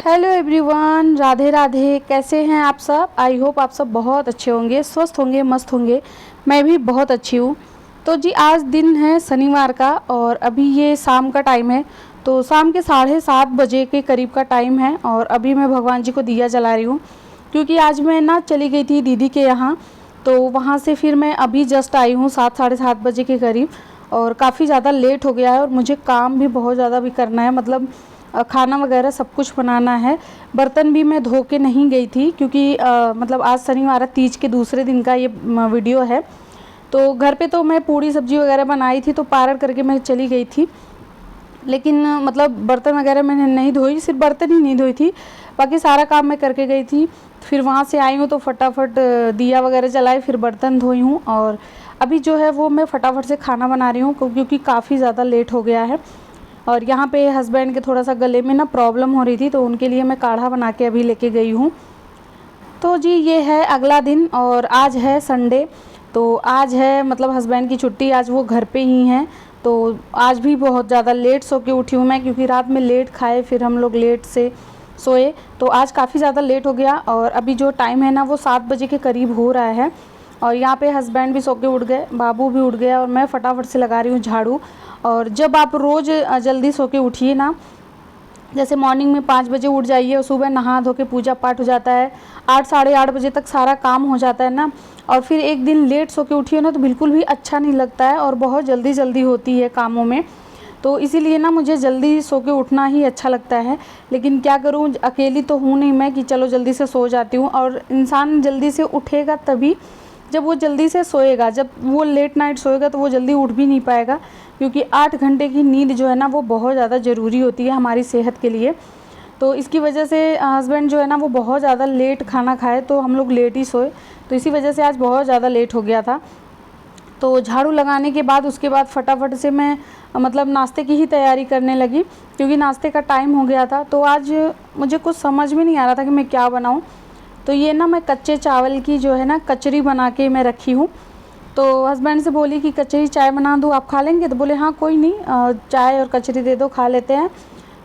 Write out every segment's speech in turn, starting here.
Hello everyone, Radhe Radhe. कैसे हैं आप सब? आई होप आप सब बहुत अच्छे होंगे, स्वस्थ होंगे, मस्त होंगे। मैं भी बहुत अच्छी हूँ। तो जी आज दिन है शनिवार का और अभी ये शाम का टाइम है। तो शाम के 7:30 बजे के करीब का टाइम है और अभी मैं भगवान जी को दिया जला रही हूँ, क्योंकि आज मैं ना चली गई थी दीदी के यहाँ। तो वहाँ से फिर मैं अभी जस्ट आई हूँ 7 साढ़े 7 बजे के करीब, और काफ़ी ज़्यादा लेट हो गया है और मुझे काम भी बहुत ज़्यादा भी करना है। मतलब खाना वगैरह सब कुछ बनाना है। बर्तन भी मैं धो के नहीं गई थी, क्योंकि मतलब आज शनिवार तीज के दूसरे दिन का ये वीडियो है। तो घर पे तो मैं पूड़ी सब्जी वगैरह बनाई थी, तो पारण करके मैं चली गई थी। लेकिन मतलब बर्तन वगैरह मैंने नहीं धोई, सिर्फ बर्तन ही नहीं धोई थी, बाकी सारा काम मैं करके गई थी। फिर वहाँ से आई हूँ तो फटाफट दिया वगैरह जलाई, फिर बर्तन धोई हूँ और अभी जो है वो मैं फटाफट से खाना बना रही हूँ, क्योंकि काफ़ी ज़्यादा लेट हो गया है। और यहाँ पे हस्बैंड के थोड़ा सा गले में ना प्रॉब्लम हो रही थी, तो उनके लिए मैं काढ़ा बना के अभी लेके गई हूँ। तो जी ये है अगला दिन और आज है संडे। तो आज है मतलब हस्बैंड की छुट्टी, आज वो घर पे ही हैं। तो आज भी बहुत ज़्यादा लेट सो के उठी हूँ मैं, क्योंकि रात में लेट खाए, फिर हम लोग लेट से सोए। तो आज काफ़ी ज़्यादा लेट हो गया और अभी जो टाइम है ना वो 7 बजे के करीब हो रहा है। और यहाँ पे हस्बैंड भी सो के उठ गए, बाबू भी उठ गया और मैं फटाफट से लगा रही हूँ झाड़ू। और जब आप रोज़ जल्दी सो के उठिए ना, जैसे मॉर्निंग में 5 बजे उठ जाइए और सुबह नहा धो के पूजा पाठ हो जाता है, 8 साढ़े 8 बजे तक सारा काम हो जाता है ना, और फिर एक दिन लेट सो के उठिए ना तो बिल्कुल भी अच्छा नहीं लगता है और बहुत जल्दी जल्दी होती है कामों में। तो इसीलिए ना मुझे जल्दी सो के उठना ही अच्छा लगता है। लेकिन क्या करूँ, अकेली तो हूँ नहीं मैं कि चलो जल्दी से सो जाती हूँ। और इंसान जल्दी से उठेगा तभी जब वो जल्दी से सोएगा। जब वो लेट नाइट सोएगा तो वो जल्दी उठ भी नहीं पाएगा, क्योंकि 8 घंटे की नींद जो है ना वो बहुत ज़्यादा ज़रूरी होती है हमारी सेहत के लिए। तो इसकी वजह से हस्बैंड जो है ना वो बहुत ज़्यादा लेट खाना खाए, तो हम लोग लेट ही सोए। तो इसी वजह से आज बहुत ज़्यादा लेट हो गया था। तो झाड़ू लगाने के बाद उसके बाद फटाफट से मैं मतलब नाश्ते की ही तैयारी करने लगी, क्योंकि नाश्ते का टाइम हो गया था। तो आज मुझे कुछ समझ में नहीं आ रहा था कि मैं क्या बनाऊँ। तो ये ना मैं कच्चे चावल की जो है ना कचरी बना के मैं रखी हूँ। तो हस्बैंड से बोली कि कचरी चाय बना दूँ, आप खा लेंगे? तो बोले हाँ कोई नहीं, चाय और कचरी दे दो, खा लेते हैं।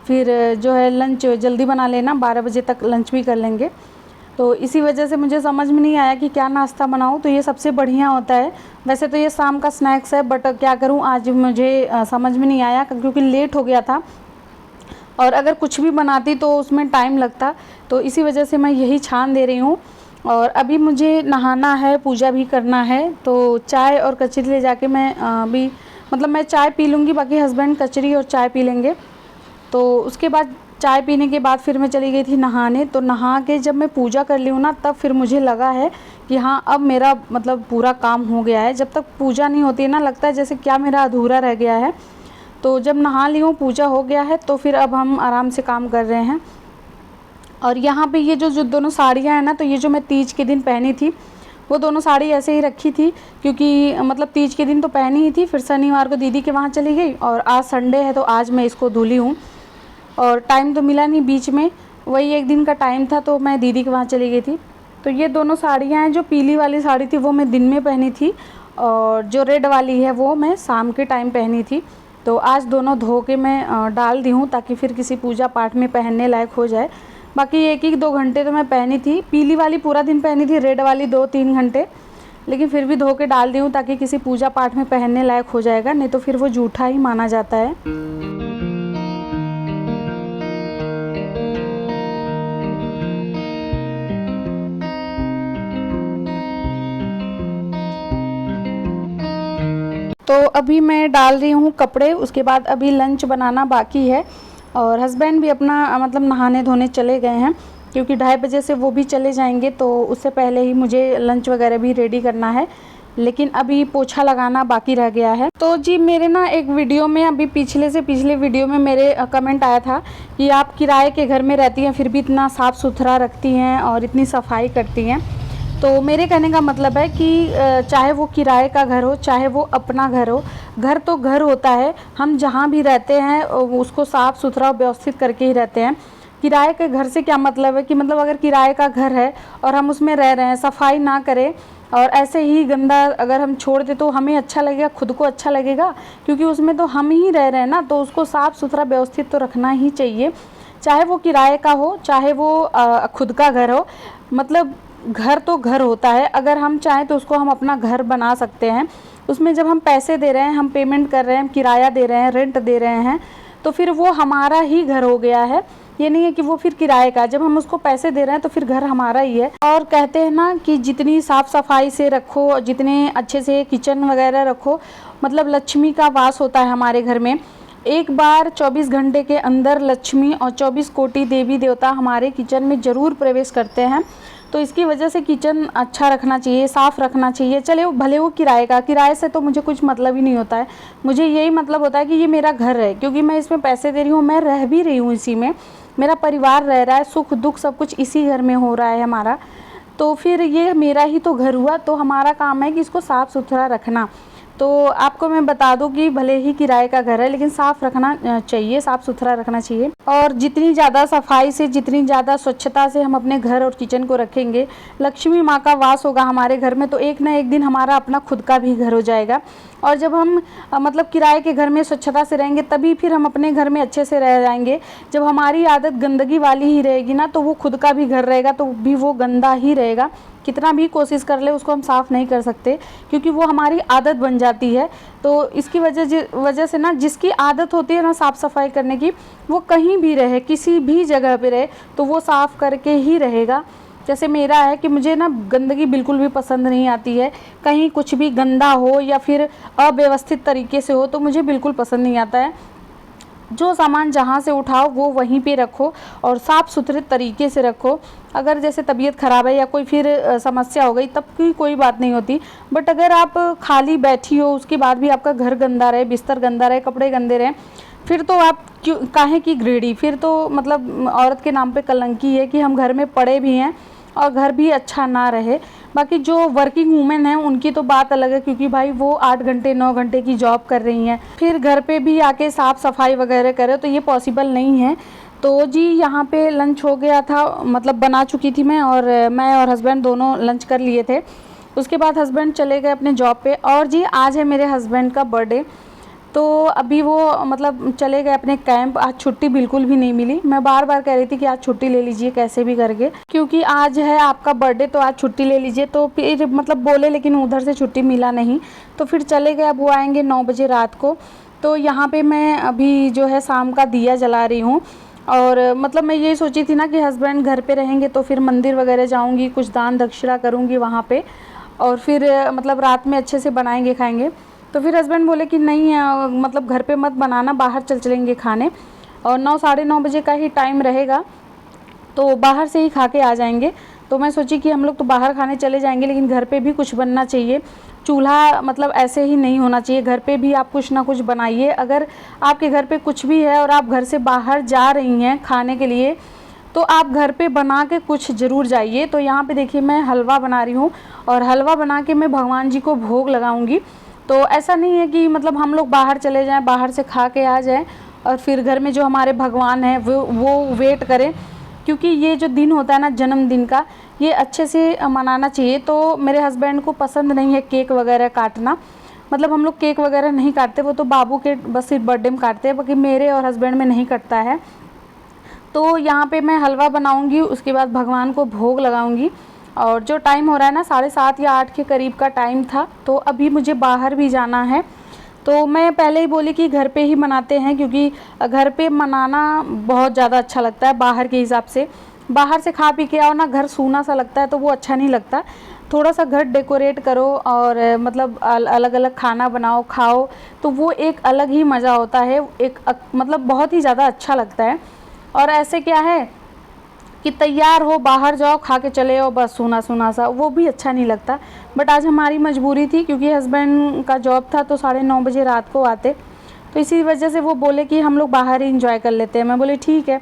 फिर जो है लंच जल्दी बना लेना, 12 बजे तक लंच भी कर लेंगे। तो इसी वजह से मुझे समझ में नहीं आया कि क्या नाश्ता बनाऊँ। तो ये सबसे बढ़िया होता है। वैसे तो ये शाम का स्नैक्स है, बट क्या करूँ आज मुझे समझ में नहीं आया, क्योंकि लेट हो गया था और अगर कुछ भी बनाती तो उसमें टाइम लगता। तो इसी वजह से मैं यही छान दे रही हूँ। और अभी मुझे नहाना है, पूजा भी करना है। तो चाय और कचरी ले जाके मैं अभी मतलब मैं चाय पी लूँगी, बाकी हस्बैंड कचरी और चाय पी लेंगे। तो उसके बाद चाय पीने के बाद फिर मैं चली गई थी नहाने। तो नहा के जब मैं पूजा कर ली हूँ ना, तब फिर मुझे लगा है कि हाँ अब मेरा मतलब पूरा काम हो गया है। जब तक पूजा नहीं होती है ना, लगता है जैसे क्या मेरा अधूरा रह गया है। तो जब नहा ली हूँ, पूजा हो गया है, तो फिर अब हम आराम से काम कर रहे हैं। और यहाँ पे ये जो दोनों साड़ियाँ हैं ना, तो ये जो मैं तीज के दिन पहनी थी, वो दोनों साड़ी ऐसे ही रखी थी, क्योंकि मतलब तीज के दिन तो पहनी ही थी। फिर शनिवार को दीदी के वहाँ चली गई और आज संडे है तो आज मैं इसको धुली हूँ। और टाइम तो मिला नहीं बीच में, वही एक दिन का टाइम था, तो मैं दीदी के वहाँ चली गई थी। तो ये दोनों साड़ियाँ हैं, जो पीली वाली साड़ी थी वो मैं दिन में पहनी थी, और जो रेड वाली है वो मैं शाम के टाइम पहनी थी। तो आज दोनों धो के मैं डाल दी हूँ, ताकि फिर किसी पूजा पाठ में पहनने लायक हो जाए। बाकी 1-2 घंटे तो मैं पहनी थी, पीली वाली पूरा दिन पहनी थी, रेड वाली 2-3 घंटे। लेकिन फिर भी धो के डाल दी हूँ, ताकि किसी पूजा पाठ में पहनने लायक हो जाएगा, नहीं तो फिर वो जूठा ही माना जाता है। तो अभी मैं डाल रही हूँ कपड़े, उसके बाद अभी लंच बनाना बाकी है। और हस्बैंड भी अपना मतलब नहाने धोने चले गए हैं, क्योंकि 2:30 बजे से वो भी चले जाएंगे। तो उससे पहले ही मुझे लंच वगैरह भी रेडी करना है, लेकिन अभी पोछा लगाना बाकी रह गया है। तो जी मेरे ना एक वीडियो में, अभी पिछले वीडियो में मेरे कमेंट आया था कि आप किराए के घर में रहती हैं, फिर भी इतना साफ़ सुथरा रखती हैं और इतनी सफाई करती हैं। तो मेरे कहने का मतलब है कि चाहे वो किराए का घर हो, चाहे वो अपना घर हो, घर तो घर होता है। हम जहाँ भी रहते हैं उसको साफ़ सुथरा व्यवस्थित करके ही रहते हैं। किराए के घर से क्या मतलब है कि मतलब अगर किराए का घर है और हम उसमें रह रहे हैं, सफाई ना करें और ऐसे ही गंदा अगर हम छोड़ दें, तो हमें अच्छा लगेगा, खुद को अच्छा लगेगा, क्योंकि उसमें तो हम ही रह रहे हैं ना। तो उसको साफ़ सुथरा व्यवस्थित तो रखना ही चाहिए। चाहे वो किराए का हो, चाहे वो खुद का घर हो। मतलब घर तो घर होता है, अगर हम चाहें तो उसको हम अपना घर बना सकते हैं। उसमें जब हम पैसे दे रहे हैं, हम पेमेंट कर रहे हैं, हम किराया दे रहे हैं, रेंट दे रहे हैं, तो फिर वो हमारा ही घर हो गया है। ये नहीं है कि वो फिर किराए का। जब हम उसको पैसे दे रहे हैं तो फिर घर हमारा ही है। और कहते हैं ना कि जितनी साफ़ सफाई से रखो, जितने अच्छे से किचन वगैरह रखो, मतलब लक्ष्मी का वास होता है हमारे घर में। एक बार 24 घंटे के अंदर लक्ष्मी और 24 कोटि देवी देवता हमारे किचन में ज़रूर प्रवेश करते हैं। तो इसकी वजह से किचन अच्छा रखना चाहिए, साफ़ रखना चाहिए। चले भले वो किराए का, किराए से तो मुझे कुछ मतलब ही नहीं होता है। मुझे यही मतलब होता है कि ये मेरा घर है, क्योंकि मैं इसमें पैसे दे रही हूँ, मैं रह भी रही हूँ इसी में, मेरा परिवार रह रहा है, सुख दुख सब कुछ इसी घर में हो रहा है हमारा। तो फिर ये मेरा ही तो घर हुआ, तो हमारा काम है कि इसको साफ़ सुथरा रखना। तो आपको मैं बता दूं कि भले ही किराए का घर है, लेकिन साफ़ रखना चाहिए, साफ़ सुथरा रखना चाहिए। और जितनी ज़्यादा सफाई से, जितनी ज़्यादा स्वच्छता से हम अपने घर और किचन को रखेंगे, लक्ष्मी माँ का वास होगा हमारे घर में, तो एक ना एक दिन हमारा अपना खुद का भी घर हो जाएगा। और जब हम मतलब किराए के घर में स्वच्छता से रहेंगे, तभी फिर हम अपने घर में अच्छे से रह जाएंगे। जब हमारी आदत गंदगी वाली ही रहेगी ना, तो वो खुद का भी घर रहेगा तो भी वो गंदा ही रहेगा। कितना भी कोशिश कर ले उसको हम साफ़ नहीं कर सकते, क्योंकि वो हमारी आदत बन जाती है। तो इसकी वजह से ना, जिसकी आदत होती है ना साफ़ सफाई करने की, वो कहीं भी रहे, किसी भी जगह पे रहे, तो वो साफ़ करके ही रहेगा। जैसे मेरा है कि मुझे ना गंदगी बिल्कुल भी पसंद नहीं आती है। कहीं कुछ भी गंदा हो या फिर अव्यवस्थित तरीके से हो तो मुझे बिल्कुल पसंद नहीं आता है। जो सामान जहाँ से उठाओ वो वहीं पे रखो और साफ़ सुथरे तरीके से रखो। अगर जैसे तबीयत ख़राब है या कोई फिर समस्या हो गई, तब की कोई बात नहीं होती। बट अगर आप खाली बैठी हो, उसके बाद भी आपका घर गंदा रहे, बिस्तर गंदा रहे, कपड़े गंदे रहें, फिर तो आप क्यों काहे की गृहिणी, फिर तो मतलब औरत के नाम पे कलंकी है कि हम घर में पड़े भी हैं और घर भी अच्छा ना रहे। बाकी जो वर्किंग वूमेन हैं उनकी तो बात अलग है, क्योंकि भाई वो 8 घंटे 9 घंटे की जॉब कर रही हैं, फिर घर पे भी आके साफ़ सफाई वगैरह करे, तो ये पॉसिबल नहीं है। तो जी यहाँ पे लंच हो गया था, मतलब बना चुकी थी मैं और हस्बैंड दोनों लंच कर लिए थे। उसके बाद हस्बैंड चले गए अपने जॉब पे। और जी आज है मेरे हस्बैंड का बर्थडे, तो अभी वो मतलब चले गए अपने कैंप। आज छुट्टी बिल्कुल भी नहीं मिली। मैं बार बार कह रही थी कि आज छुट्टी ले लीजिए कैसे भी करके, क्योंकि आज है आपका बर्थडे, तो आज छुट्टी ले लीजिए। तो फिर मतलब बोले, लेकिन उधर से छुट्टी मिला नहीं, तो फिर चले गए। अब वो आएंगे 9 बजे रात को। तो यहाँ पे मैं अभी जो है शाम का दिया जला रही हूँ। और मतलब मैं ये सोची थी ना कि हस्बैंड घर पे रहेंगे तो फिर मंदिर वगैरह जाऊँगी, कुछ दान दक्षिणा करूँगी वहाँ पे, और फिर मतलब रात में अच्छे से बनाएंगे खाएंगे। तो फिर हस्बैंड बोले कि नहीं मतलब घर पे मत बनाना, बाहर चलेंगे खाने, और 9 साढ़े 9 बजे का ही टाइम रहेगा, तो बाहर से ही खा के आ जाएंगे। तो मैं सोची कि हम लोग तो बाहर खाने चले जाएंगे, लेकिन घर पे भी कुछ बनना चाहिए। चूल्हा मतलब ऐसे ही नहीं होना चाहिए, घर पे भी आप कुछ ना कुछ बनाइए। अगर आपके घर पे कुछ भी है और आप घर से बाहर जा रही हैं खाने के लिए, तो आप घर पे बना के कुछ ज़रूर जाइए। तो यहाँ पे देखिए मैं हलवा बना रही हूँ, और हलवा बना के मैं भगवान जी को भोग लगाऊंगी। तो ऐसा नहीं है कि मतलब हम लोग बाहर चले जाएं, बाहर से खा के आ जाएं और फिर घर में जो हमारे भगवान हैं वो वेट करें, क्योंकि ये जो दिन होता है ना जन्मदिन का, ये अच्छे से मनाना चाहिए। तो मेरे हस्बैंड को पसंद नहीं है केक वगैरह काटना, मतलब हम लोग केक वगैरह नहीं काटते, वो तो बाबू के बस सिर्फ बर्थडे में काटते हैं, बाकी मेरे और हस्बैंड में नहीं कटता है। तो यहाँ पे मैं हलवा बनाऊँगी, उसके बाद भगवान को भोग लगाऊँगी। और जो टाइम हो रहा है ना 7:30 या 8 के करीब का टाइम था, तो अभी मुझे बाहर भी जाना है। तो मैं पहले ही बोली कि घर पे ही मनाते हैं, क्योंकि घर पे मनाना बहुत ज़्यादा अच्छा लगता है बाहर के हिसाब से। बाहर से खा पी के आओ ना, घर सूना सा लगता है, तो वो अच्छा नहीं लगता। थोड़ा सा घर डेकोरेट करो और मतलब अलग अलग खाना बनाओ, खाओ, तो वो एक अलग ही मज़ा होता है, एक मतलब बहुत ही ज़्यादा अच्छा लगता है। और ऐसे क्या है कि तैयार हो, बाहर जाओ, खा के चले आओ, बस सूना सूना सा, वो भी अच्छा नहीं लगता। बट आज हमारी मजबूरी थी, क्योंकि हस्बैंड का जॉब था, तो 9:30 बजे रात को आते, तो इसी वजह से वो बोले कि हम लोग बाहर ही इंजॉय कर लेते हैं। मैं बोली ठीक है।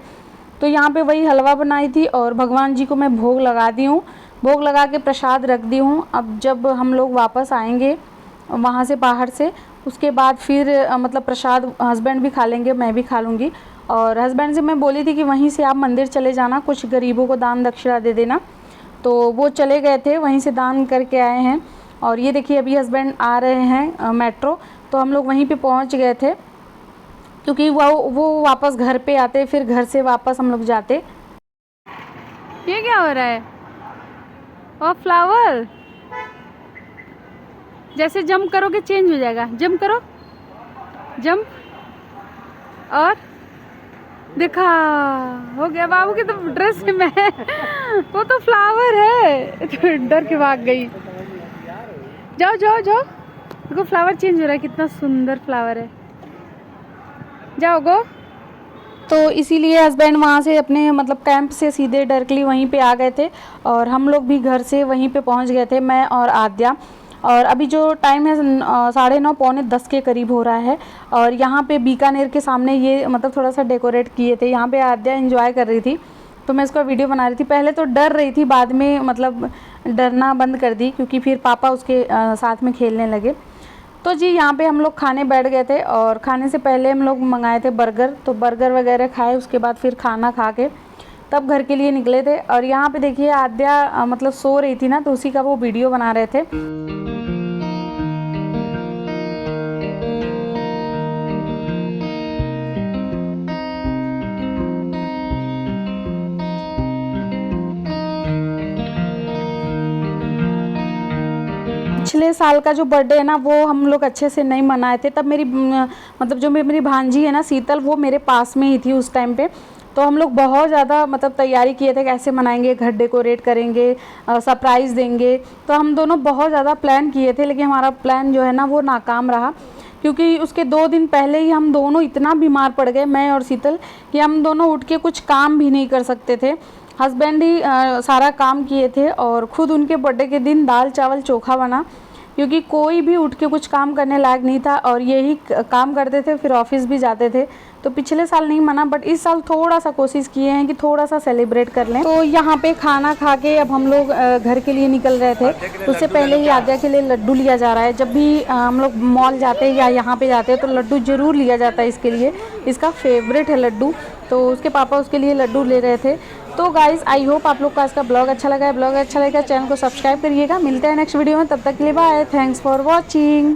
तो यहाँ पे वही हलवा बनाई थी और भगवान जी को मैं भोग लगा दी हूँ, भोग लगा के प्रसाद रख दी हूँ। अब जब हम लोग वापस आएंगे वहाँ से बाहर से, उसके बाद फिर मतलब प्रसाद हस्बैंड भी खा लेंगे, मैं भी खा लूँगी। और हस्बैंड से मैं बोली थी कि वहीं से आप मंदिर चले जाना, कुछ गरीबों को दान दक्षिणा दे देना, तो वो चले गए थे, वहीं से दान करके आए हैं। और ये देखिए अभी हस्बैंड आ रहे हैं मेट्रो, तो हम लोग वहीं पे पहुंच गए थे। क्योंकि वो वापस घर पे आते, फिर घर से वापस हम लोग जाते। ये क्या हो रहा है? और फ्लावर जैसे जंप करोगे चेंज हो जाएगा। जंप करो, जंप, और देखा, हो गया। बाबू की तो ड्रेस में वो तो फ्लावर है, तो डर के भाग गई। जाओ जाओ जाओ, देखो फ्लावर चेंज हो रहा है, कितना सुंदर फ्लावर है। जाओ गो। तो इसीलिए हस्बैंड वहाँ से अपने मतलब कैंप से सीधे डायरेक्टली वहीं पे आ गए थे, और हम लोग भी घर से वहीं पे पहुँच गए थे, मैं और आद्या। और अभी जो टाइम है 9:30 पौने 10 के करीब हो रहा है। और यहाँ पे बीकानेर के सामने ये मतलब थोड़ा सा डेकोरेट किए थे, यहाँ पे आद्या एंजॉय कर रही थी, तो मैं इसका वीडियो बना रही थी। पहले तो डर रही थी, बाद में मतलब डरना बंद कर दी, क्योंकि फिर पापा उसके साथ में खेलने लगे। तो जी यहाँ पे हम लोग खाने बैठ गए थे, और खाने से पहले हम लोग मंगाए थे बर्गर, तो बर्गर वगैरह खाए, उसके बाद फिर खाना खा के तब घर के लिए निकले थे। और यहाँ पे देखिए आद्या मतलब सो रही थी ना, तो उसी का वो वीडियो बना रहे थे। पिछले साल का जो बर्थडे है ना, वो हम लोग अच्छे से नहीं मनाए थे। तब मेरी मतलब जो मेरी भांजी है ना शीतल, वो मेरे पास में ही थी उस टाइम पे। तो हम लोग बहुत ज़्यादा मतलब तैयारी किए थे, कैसे मनाएंगे, घर डेकोरेट करेंगे, सरप्राइज़ देंगे। तो हम दोनों बहुत ज़्यादा प्लान किए थे, लेकिन हमारा प्लान जो है ना वो नाकाम रहा, क्योंकि उसके 2 दिन पहले ही हम दोनों इतना बीमार पड़ गए, मैं और शीतल, कि हम दोनों उठ के कुछ काम भी नहीं कर सकते थे। हस्बैंड ही सारा काम किए थे, और ख़ुद उनके बर्थडे के दिन दाल चावल चोखा बना, क्योंकि कोई भी उठ के कुछ काम करने लायक नहीं था, और यही काम करते थे, फिर ऑफिस भी जाते थे। तो पिछले साल नहीं मना, बट इस साल थोड़ा सा कोशिश किए हैं कि थोड़ा सा सेलिब्रेट कर लें। तो यहाँ पे खाना खा के अब हम लोग घर के लिए निकल रहे थे। उससे पहले ही आद्या के लिए लड्डू लिया जा रहा है। जब भी हम लोग मॉल जाते हैं या यहाँ पे जाते हैं तो लड्डू ज़रूर लिया जाता है इसके लिए, इसका फेवरेट है लड्डू। तो उसके पापा उसके लिए लड्डू ले रहे थे। तो गाइज़ आई होप आप लोग का इसका ब्लॉग अच्छा लगा है। ब्लॉग अच्छा लगेगा चैनल को सब्सक्राइब करिएगा। मिलते हैं नेक्स्ट वीडियो में, तब तक के लिए बाय, थैंक्स फॉर वॉचिंग।